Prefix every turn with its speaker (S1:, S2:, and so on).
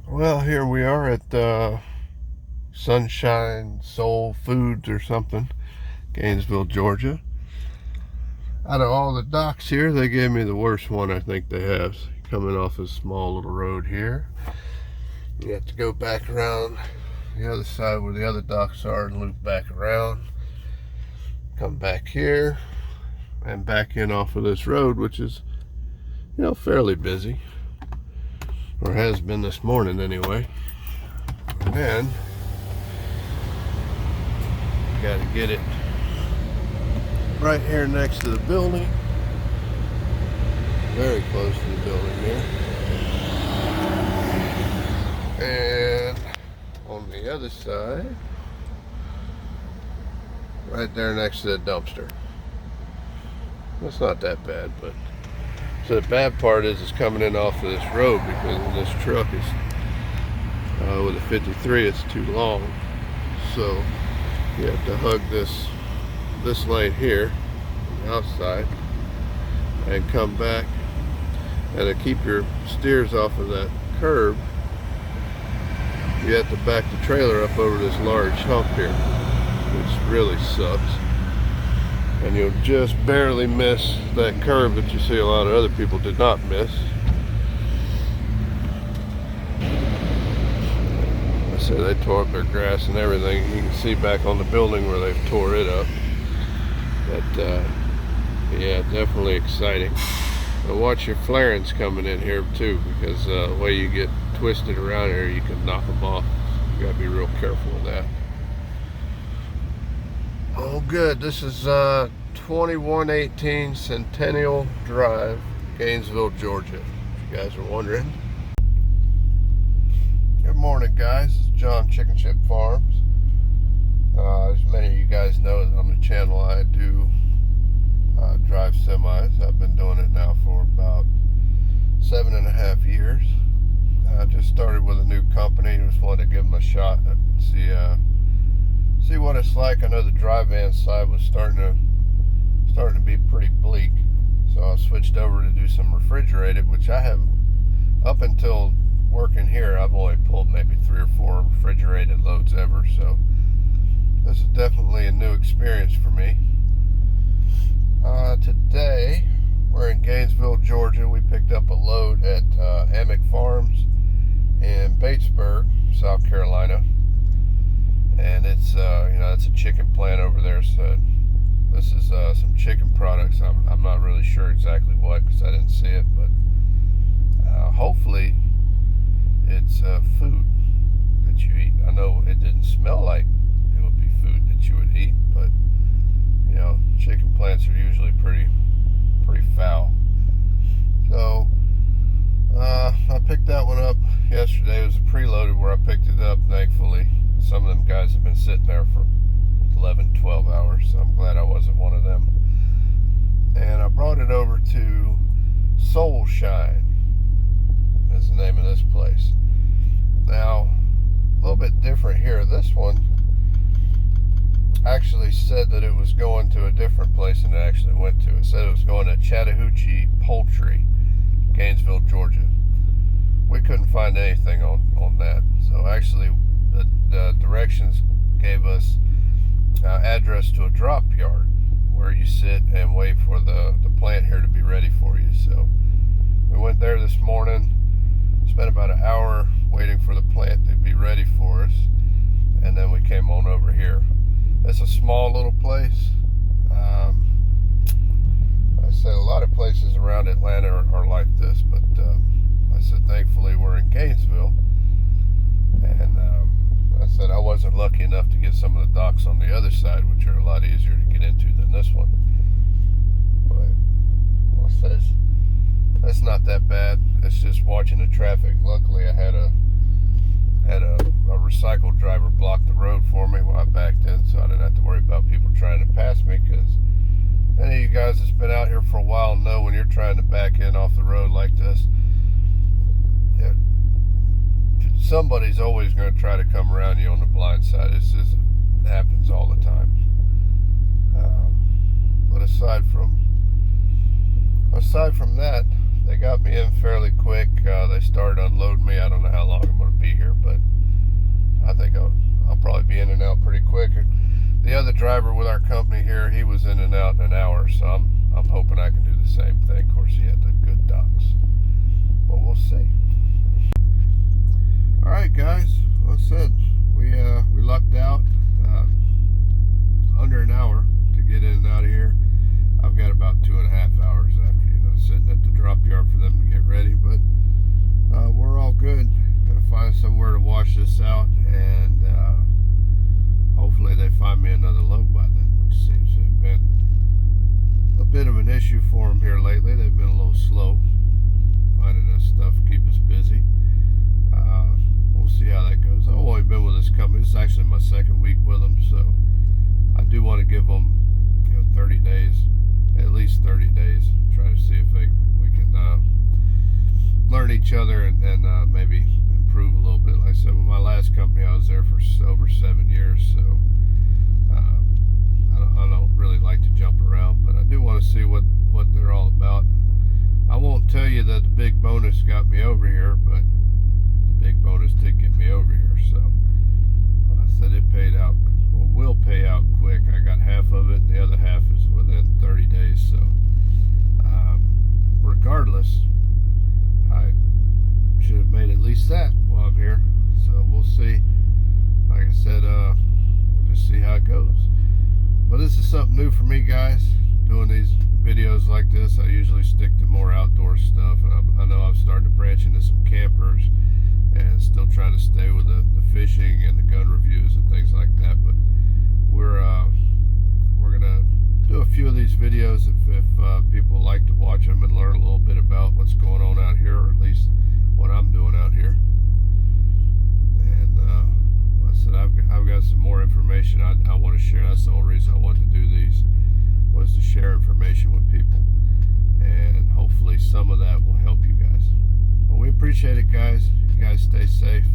S1: Well, here we are at Sunshine Soul Foods or something, Gainesville, Georgia. Out of all the docks here, they gave me the worst one I think they have. So coming off a small little road here, you have to go back around the other side where the other docks are and loop back around, come back here, and back in off of this road, which is, fairly busy, or has been this morning anyway. And then you got to get it right here next to the building, very close to the building here, and on the other side, right there next to the dumpster. That's not that bad, but so the bad part is it's coming in off of this road because this truck is with a 53, it's too long, so you have to hug this lane here on the outside and come back, and to keep your steers off of that curb you have to back the trailer up over this large hump here, which really sucks, and you'll just barely miss that curve that you see a lot of other people did not miss. I said they tore up their grass and everything. You can see back on the building where they've tore it up. But yeah, definitely exciting. But watch your flarings coming in here too, because the way you get twisted around here, you can knock them off. You gotta be real careful with that. Oh good, this is 2118 Centennial Drive, Gainesville, Georgia, if you guys are wondering. Good morning, guys. It's John Chicken Chip Farms. As many of you guys know, on the channel I do drive semis. I've been doing it now for about 7.5 years. I just started with a new company. Just wanted to give them a shot and see what it's like. I know the dry van side was starting to be pretty bleak, so I switched over to do some refrigerated, which I have up until working here. I've only pulled maybe 3 or 4 refrigerated loads ever, so this is definitely a new experience for me. Today we're in Gainesville, Georgia. We picked up a load at Amick Farms in Batesburg, South Carolina, and it's it's a chicken plant over there. So this is some chicken products. I'm not really sure exactly what, because I didn't see it, but hopefully it's food that you eat. I know it didn't smell like it would be food that you would eat, but chicken plants are usually pretty foul. So I picked that one up yesterday. It was a preloaded where I picked it up, thankfully. Some of them guys have been sitting there for 11-12 hours, so I'm glad I wasn't one of them. And I brought it over to Soulshine, is the name of this place. Now, a little bit different here. This one actually said that it was going to a different place than it actually went to. It said it was going to Chattahoochee Poultry, Gainesville, Georgia. We couldn't find anything on that. So actually the directions gave us address to a drop yard where you sit and wait for the plant here to be ready for you. So we went there this morning, spent about an hour waiting for the plant to be ready for us, and then we came on over here. It's a small little place. I said a lot of places around Atlanta are like this, but I said thankfully we're in Gainesville, and I said I wasn't lucky enough to get some of the docks on the other side, which are a lot easier to get into than this one. But what's this? That's not that bad. It's just watching the traffic. Luckily I had a recycle driver block the road for me when I backed in, so I didn't have to worry about people trying to pass me, because any of you guys that's been out here for a while know when you're trying to back in off the road like this, somebody's always going to try to come around you on the blind side. It happens all the time. But aside from that, they got me in fairly quick. They started unloading me. I don't know how long I'm going to be here, but I think I'll probably be in and out pretty quick. The other driver with our company here, he was in and out in an hour, so I'm hoping I can do the same thing. Of course, he had the good docks, but we'll see. All right, guys. Like I said, we lucked out. Under an hour to get in and out of here. I've got about 2.5 hours after, sitting at the drop yard for them to get ready, but we're all good. Gotta find somewhere to wash this out, and hopefully they find me another load by then, which seems to have been a bit of an issue for them here lately. They've been a little slow finding us stuff, keep us busy. We'll see how that goes. I've only been with this company. This is actually my second week with them, so I do want to give them 30 days, at least 30 days, try to see if we can learn each other and maybe improve a little bit. Like I said, with my last company, I was there for over 7 years, so I don't really like to jump around, but I do want to see what they're all about. I won't tell you that the big bonus got me over here, but the big bonus did get me over here, so I said it paid out, or will pay out quick. I got half of it, and the other half is within 30 days, so regardless, I should have made at least that while I'm here, so we'll see. Like I said, we'll just see how it goes. But this is something new for me, guys, doing these videos like this. I usually stick to more outdoor stuff, and I know I've started to branch into some campers and still trying to stay with the fishing and the gun reviews and things like that, but we're gonna do a few of these videos if people like to watch them and learn a little bit about what's going on out here, or at least what I'm doing out here. And like I said, I've got some more information I want to share. That's the whole reason I wanted to do these, was to share information with people, and hopefully some of that will help you guys. But we appreciate it, guys. You guys stay safe.